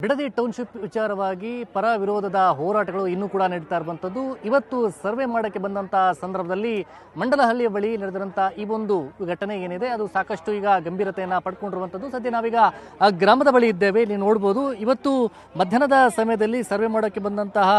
Bidadi township ವಿಚಾರವಾಗಿ ಪರ ವಿರೋಧದ ಹೋರಾಟಗಳು ಇನ್ನೂ ಕೂಡ ನಡೀತಾ ಇರುವಂಥದ್ದು. ಇವತ್ತು ಸರ್ವೆ ಮಾಡೋಕ್ಕೆ ಬಂದಂಥ ಸಂದರ್ಭದಲ್ಲಿ ಮಂಡಲಹಳ್ಳಿಯ ಬಳಿ ನಡೆದಿರುವಂಥ ಈ ಒಂದು ಘಟನೆ ಏನಿದೆ ಅದು ಸಾಕಷ್ಟು ಈಗ ಗಂಭೀರತೆಯನ್ನು ಪಡ್ಕೊಂಡಿರುವಂಥದ್ದು. ಸದ್ಯ ನಾವೀಗ ಆ ಗ್ರಾಮದ ಬಳಿ ಇದ್ದೇವೆ. ಇಲ್ಲಿ ನೋಡ್ಬೋದು, ಇವತ್ತು ಮಧ್ಯಾಹ್ನದ ಸಮಯದಲ್ಲಿ ಸರ್ವೆ ಮಾಡೋಕ್ಕೆ ಬಂದಂತಹ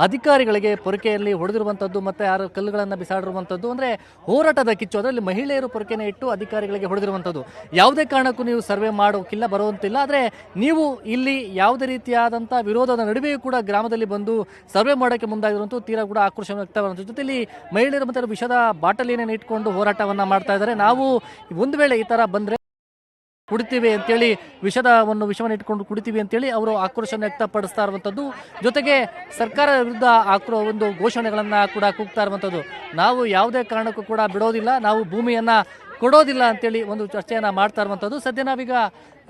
ಅಧಿಕಾರಿಗಳಿಗೆ ಪೊರಕೆಯಲ್ಲಿ ಹೊಡೆದಿರುವಂಥದ್ದು ಮತ್ತು ಯಾರು ಕಲ್ಲುಗಳನ್ನು ಬಿಸಾಡಿರುವಂಥದ್ದು. ಅಂದರೆ ಹೋರಾಟದ ಕಿಚ್ಚು, ಅದರಲ್ಲಿ ಮಹಿಳೆಯರು ಪೊರಕೆನೆ ಇಟ್ಟು ಅಧಿಕಾರಿಗಳಿಗೆ ಹೊಡೆದಿರುವಂಥದ್ದು. ಯಾವುದೇ ಕಾರಣಕ್ಕೂ ನೀವು ಸರ್ವೆ ಮಾಡೋಕ್ಕಿಲ್ಲ, ಬರುವಂತಿಲ್ಲ. ಆದರೆ ನೀವು ಇಲ್ಲಿ ಯಾವುದೇ ರೀತಿಯಾದಂಥ ವಿರೋಧದ ನಡುವೆಯೂ ಕೂಡ ಗ್ರಾಮದಲ್ಲಿ ಬಂದು ಸರ್ವೆ ಮಾಡೋಕ್ಕೆ ಮುಂದಾಗಿರುವಂಥ ತೀರಾ ಕೂಡ ಆಕ್ರೋಶ ವ್ಯಕ್ತವಾದಂಥ ಜೊತೆಯಲ್ಲಿ ಮಹಿಳೆಯರು ಮತ್ತು ವಿಷದ ಬಾಟಲಿಯನ್ನು ಇಟ್ಕೊಂಡು ಹೋರಾಟವನ್ನು ಮಾಡ್ತಾ ಇದ್ದಾರೆ. ನಾವು ಒಂದು ವೇಳೆ ಈ ಥರ ಬಂದರೆ ಕುಡಿತೀವಿ ಅಂತೇಳಿ ವಿಷವನ್ನು ಇಟ್ಕೊಂಡು ಕುಡಿತೀವಿ ಅಂತೇಳಿ ಅವರು ಆಕ್ರೋಶ ವ್ಯಕ್ತಪಡಿಸ್ತಾ ಇರುವಂಥದ್ದು. ಜೊತೆಗೆ ಸರ್ಕಾರ ವಿರುದ್ಧ ಒಂದು ಘೋಷಣೆಗಳನ್ನು ಕೂಡ ಕೂಗ್ತಾ ಇರುವಂಥದ್ದು. ನಾವು ಯಾವುದೇ ಕಾರಣಕ್ಕೂ ಕೂಡ ಬಿಡೋದಿಲ್ಲ, ನಾವು ಭೂಮಿಯನ್ನು ಕೊಡೋದಿಲ್ಲ ಅಂತೇಳಿ ಒಂದು ಚರ್ಚೆಯನ್ನು ಮಾಡ್ತಾ ಇರುವಂಥದ್ದು. ಸದ್ಯ ನಾವೀಗ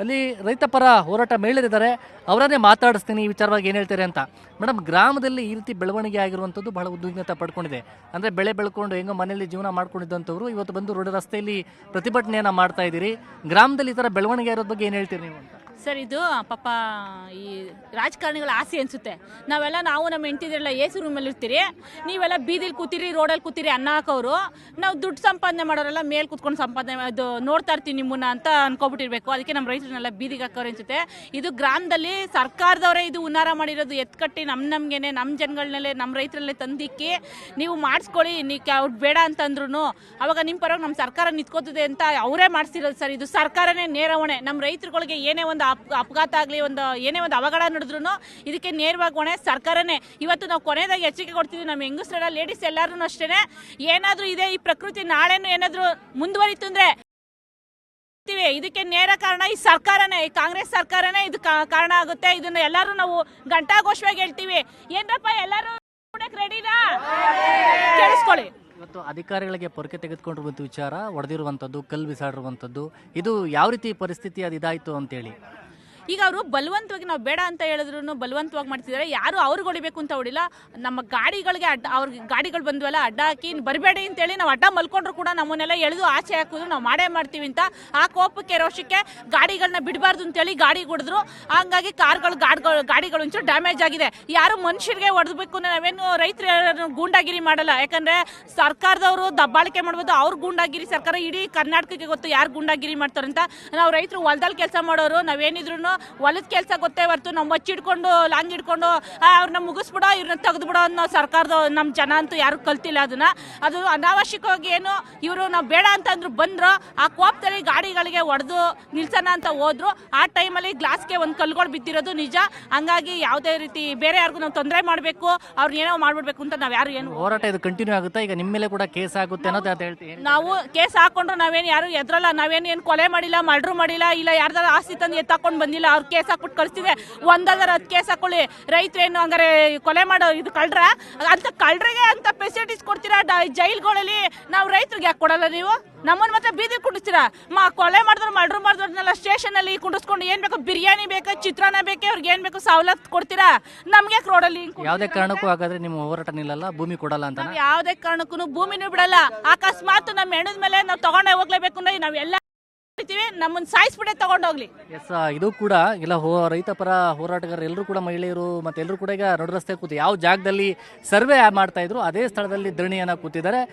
ಅಲ್ಲಿ ರೈತ ಪರ ಹೋರಾಟ ಮಹಿಳೆಯರಿದ್ದಾರೆ, ಅವರನ್ನೇ ಮಾತಾಡಿಸ್ತೀನಿ ಈ ವಿಚಾರವಾಗಿ ಏನು ಹೇಳ್ತಾರೆ ಅಂತ. ಮೇಡಮ್, ಗ್ರಾಮದಲ್ಲಿ ಈ ರೀತಿ ಬೆಳವಣಿಗೆ ಆಗಿರುವಂಥದ್ದು ಬಹಳ ಉದ್ವಿಗ್ನತೆ ಪಡ್ಕೊಂಡಿದೆ. ಅಂದರೆ ಬೆಳೆ ಬೆಳ್ಕೊಂಡು ಹೆಂಗೋ ಮನೆಯಲ್ಲಿ ಜೀವನ ಮಾಡ್ಕೊಂಡಿದ್ದಂಥವ್ರು ಇವತ್ತು ಬಂದು ರೋಡ್ ರಸ್ತೆಯಲ್ಲಿ ಪ್ರತಿಭಟನೆಯನ್ನು ಮಾಡ್ತಾ ಇದ್ದೀರಿ. ಗ್ರಾಮದಲ್ಲಿ ಈ ಥರ ಬೆಳವಣಿಗೆ ಇರೋದ್ರ ಬಗ್ಗೆ ಏನು ಹೇಳ್ತೀರಿ ನೀವು ಅಂತ? ಸರ್, ಇದು ಪಾಪ ಈ ರಾಜಕಾರಣಿಗಳ ಆಸೆ ಅನಿಸುತ್ತೆ. ನಾವು ನಮ್ಮ ಹೆಂಡತಿದ್ರೆಲ್ಲ ಎ ಸಿ ರೂಮಲ್ಲಿ ಇರ್ತೀರಿ, ನೀವೆಲ್ಲ ಬೀದಿಲಿ ಕೂತೀರಿ, ರೋಡಲ್ಲಿ ಕೂತೀರಿ ಅನ್ನ ಹಾಕೋರು. ನಾವು ದುಡ್ಡು ಸಂಪಾದನೆ ಮಾಡೋರೆಲ್ಲ ಮೇಲೆ ಕೂತ್ಕೊಂಡು ಸಂಪಾದನೆ ಅದು ನೋಡ್ತಾ ಇರ್ತೀವಿ ನಿಮ್ಮನ್ನ ಅಂತ ಅನ್ಕೊಬಿಟ್ಟಿರ್ಬೇಕು. ಅದಕ್ಕೆ ನಮ್ಮ ರೈತರನ್ನೆಲ್ಲ ಬೀದಿಗೆ ಹಾಕೋರು ಅನಿಸುತ್ತೆ. ಇದು ಗ್ರಾಮದಲ್ಲಿ ಸರ್ಕಾರದವರೇ ಇದು ಉನ್ನಾರ ಮಾಡಿರೋದು. ಎತ್ಕಟ್ಟಿ ನಮ್ಗೇನೆ ನಮ್ಮ ಜನಗಳನ್ನಲ್ಲೇ ನಮ್ಮ ರೈತರಲ್ಲೇ ತಂದಿಕ್ಕಿ ನೀವು ಮಾಡಿಸ್ಕೊಳ್ಳಿ, ಅವ್ರು ಬೇಡ ಅಂತಂದ್ರು ಅವಾಗ ನಿಮ್ಮ ಪರವಾಗಿ ನಮ್ಮ ಸರ್ಕಾರ ನಿಂತ್ಕೋತದೆ ಅಂತ ಅವರೇ ಮಾಡಿಸಿರೋದು ಸರ್. ಇದು ಸರ್ಕಾರನೇ ನೇರ ಹೊಣೆ. ನಮ್ಮ ರೈತರುಗಳಿಗೆ ಏನೇ ಒಂದು ಅಪಘಾತ ಆಗಲಿ, ಏನೇ ಒಂದು ಅವಘಡ ನಡೆದ್ರು ಇದಕ್ಕೆ ನೇರವಾಗಿ ಹೊಣೆ ಸರ್ಕಾರನೇ. ಇವತ್ತು ನಾವು ಕೊನೆಯದಾಗಿ ಎಚ್ಚರಿಕೆ ಕೊಡ್ತೀವಿ ನಮ್ಮ ಹೆಂಗಸರೆಲ್ಲ, ಲೇಡೀಸ್ ಎಲ್ಲರೂ ಅಷ್ಟೇ. ಏನಾದರೂ ಇದೆ ಈ ಪ್ರಕೃತಿ ನಾಳೆನೂ ಏನಾದರೂ ಮುಂದುವರಿತು ಅಂದ್ರೆ ಇದಕ್ಕೆ ನೇರ ಕಾರಣ ಈ ಸರ್ಕಾರನೇ, ಈ ಕಾಂಗ್ರೆಸ್ ಸರ್ಕಾರನೇ ಇದು ಕಾರಣ ಆಗುತ್ತೆ. ಇದನ್ನ ಎಲ್ಲರೂ ನಾವು ಘಂಟಾಘೋಷವಾಗಿ ಹೇಳ್ತೀವಿ. ಏನಪ್ಪ ಎಲ್ಲರೂ ರೆಡಿನಾ ಕೇಳಿಸ್ಕೊಳ್ಳಿ. ಇವತ್ತು ಅಧಿಕಾರಿಗಳಿಗೆ ಪೊರಕೆ ತೆಗೆದುಕೊಂಡಿರುವಂಥ ವಿಚಾರ, ಹೊಡೆದಿರುವಂಥದ್ದು, ಕಲ್ಲು ಬಿಸಾಡಿರುವಂಥದ್ದು, ಇದು ಯಾವ ರೀತಿ ಪರಿಸ್ಥಿತಿ ಅದು ಇದಾಯಿತು ಅಂತೇಳಿ ಈಗ ಅವರು ಬಲವಂತವಾಗಿ ನಾವು ಬೇಡ ಅಂತ ಹೇಳಿದ್ರು ಬಲವಂತವಾಗಿ ಮಾಡ್ತಿದ್ದಾರೆ. ಯಾರು ಅವ್ರಿಗೆ ಹೊಡಿಬೇಕು ಅಂತ ಹೊಡಿಲ್ಲ. ನಮ್ಮ ಗಾಡಿಗಳಿಗೆ ಅವ್ರಿಗೆ ಗಾಡಿಗಳು ಬಂದ್ವಲ್ಲ ಅಡ್ಡ ಹಾಕಿ ಬರಬೇಡಿ ಅಂತೇಳಿ ನಾವು ಅಡ್ಡ ಮಲ್ಕೊಂಡ್ರು ಕೂಡ ನಮ್ಮನ್ನೆಲ್ಲ ಎಳೆದು ಆಚೆ ಹಾಕಿದ್ರು. ನಾವು ಮಾಡೇ ಮಾಡ್ತೀವಿ ಅಂತ ಆ ಕೋಪಕ್ಕೆ ರೋಷಕ್ಕೆ ಗಾಡಿಗಳನ್ನ ಬಿಡಬಾರ್ದು ಅಂತೇಳಿ ಗಾಡಿ ಹೊಡೆದ್ರು. ಹಂಗಾಗಿ ಗಾಡಿಗಳು ಒಂಚೂರು ಡ್ಯಾಮೇಜ್ ಆಗಿದೆ. ಯಾರು ಮನುಷ್ಯರಿಗೆ ಹೊಡೆದಬೇಕು ಅಂದ್ರೆ ನಾವೇನು ರೈತರು ಗೂಂಡಾಗಿರಿ ಮಾಡಲ್ಲ. ಯಾಕಂದ್ರೆ ಸರ್ಕಾರದವರು ದಬ್ಬಾಳಿಕೆ ಮಾಡ್ಬೋದು, ಅವ್ರು ಗೂಂಡಾಗಿರಿ ಸರ್ಕಾರ ಇಡೀ ಕರ್ನಾಟಕಕ್ಕೆ ಗೊತ್ತು ಯಾರು ಗೂಂಡಾಗಿರಿ ಮಾಡ್ತಾರಂತ. ನಾವು ರೈತರು ಹೊಲದಲ್ಲಿ ಕೆಲಸ ಮಾಡೋರು, ನಾವೇನಿದ್ರು ಹೊಲದ ಕೆಲಸ ಗೊತ್ತೇ ಹೊರ್ತು ನಾವು ಮಚ್ಚಿಡ್ಕೊಂಡು ಲಾಂಗ್ ಹಿಡ್ಕೊಂಡು ಅವ್ರನ್ನ ಮುಗಿಸ್ಬಿಡೋ ಇವ್ರನ್ನ ತೆಗೆದುಬಿಡೋ ಅನ್ನೋ ಸರ್ಕಾರದ ನಮ್ಮ ಜನ ಅಂತೂ ಯಾರು ಕಲ್ತಿಲ್ಲ. ಅದು ಅನಾವಶ್ಯಕವಾಗಿ ಏನು ಇವರು ನಾವು ಬೇಡ ಅಂತಂದ್ರು ಬಂದ್ರು ಆ ಕೋಪದಲ್ಲಿ ಗಾಡಿಗಳಿಗೆ ಹೊಡೆದು ನಿಲ್ಸೋಣ ಅಂತ ಹೋದ್ರು. ಆ ಟೈಮಲ್ಲಿ ಗ್ಲಾಸ್ಗೆ ಒಂದು ಕಲ್ಗಳು ಬಿದ್ದಿರೋದು ನಿಜ. ಹಂಗಾಗಿ ಯಾವುದೇ ರೀತಿ ಬೇರೆ ಯಾರಿಗೂ ನಾವು ತೊಂದರೆ ಮಾಡಬೇಕು, ಅವ್ರನ್ನ ಏನೋ ಮಾಡ್ಬಿಡ್ಬೇಕು ಅಂತ ನಾವು ಯಾರು ಏನು ಹೋರಾಟ ಇದು ಕಂಟಿನ್ಯೂ ಆಗುತ್ತೆ. ಈಗ ನಿಮ್ಮ ಮೇಲೆ ಕೂಡ ಕೇಸ್ ಆಗುತ್ತೆ ಅನ್ನೋದು ಹೇಳ್ತೀವಿ. ನಾವು ಕೇಸ್ ಹಾಕೊಂಡ್ರು ನಾವೇನು ಯಾರು ಎದ್ರಲ್ಲ, ನಾವೇನು ಕೊಲೆ ಮಾಡಿಲ್ಲ, ಮರ್ಡರ್ ಮಾಡಿಲ್ಲ, ಇಲ್ಲ ಯಾರ್ದಾರ ಆಸ್ತಿ ತಂದು ಎತ್ತಾಕೊಂಡು ಬಂದಿಲ್ಲ. ಅವ್ರು ಕೇಸ್ ಹಾಕ್ಬಿಟ್ಟು ಕಳಿಸ್ತಿದೆ. 1010 ಕೇಸ್ ಹಾಕೊಳ್ಳಿ. ರೈತರೇನು ಹಂಗಾರೆ ಕೊಲೆ ಮಾಡೋ ಇದು ಕಳ್ರ ಅಂತ ಕಳ್ರಿಗೆ ಅಂತ ಫೆಸಿಲಿಟೀಸ್ ಕೊಡ್ತೀರಾ ಜೈಲ್ಗಳಲ್ಲಿ? ನಾವು ರೈತರಿಗೆ ಯಾಕೆ ಕೊಡಲ್ಲ? ನೀವು ನಮ್ಮನ್ನ ಮತ್ತೆ ಬೀದಿ ಕುಡಿಸ್ತೀರಾ? ಕೊಲೆ ಮಾಡಿದ್ರು ಮರ್ಡರ್ ಮಾಡಿದ್ರನ್ನೆಲ್ಲ ಸ್ಟೇಷನ್ ಅಲ್ಲಿ ಕುಡಿಸ್ಕೊಂಡು ಏನ್ ಬೇಕು, ಬಿರಿಯಾನಿ ಬೇಕು, ಚಿತ್ರಾನ್ನ ಬೇಕೆ, ಅವ್ರಿಗೆ ಏನ್ ಬೇಕು ಸವಲತ್ತು ಕೊಡ್ತೀರಾ? ನಮ್ಗೆ ರೋಡಲ್ಲಿ ಯಾವುದೇ ಕಾರಣಕ್ಕೂ ಹಾಗಾದ್ರೆ ನಿಮ್ಮ ಹೋರಾಟ ನಿಲ್ಲಲ್ಲ, ಭೂಮಿ ಕೊಡಲ್ಲ ಅಂತ? ಯಾವುದೇ ಕಾರಣಕ್ಕೂ ಭೂಮಿನೂ ಬಿಡಲ್ಲ. ಅಕಸ್ಮಾತ್ ನಮ್ಮ ಹೆಣದ ಮೇಲೆ ನಾವು ತಗೊಂಡೇ ಹೋಗ್ಲೇಬೇಕು ಅಂದ್ರೆ ನಾವೆಲ್ಲ ನಮ್ಮನ್ನ ಸಾಯಿಸ್ಬಿಟ್ಟೆ ತಗೊಂಡೋಗ್ಲಿ. ಎಸ್, ಇದು ಕೂಡ ಇಲ್ಲ ರೈತ ಪರ ಹೋರಾಟಗಾರರು ಎಲ್ಲರೂ ಕೂಡ ಮಹಿಳೆಯರು ಮತ್ತೆ ಎಲ್ಲರೂ ಕೂಡ ಈಗ ನಡು ರಸ್ತೆ ಕೂತು ಯಾವ ಜಾಗದಲ್ಲಿ ಸರ್ವೆ ಮಾಡ್ತಾ ಇದ್ರು ಅದೇ ಸ್ಥಳದಲ್ಲಿ ಧರಣಿಯನ್ನ ಕೂತಿದ್ದಾರೆ.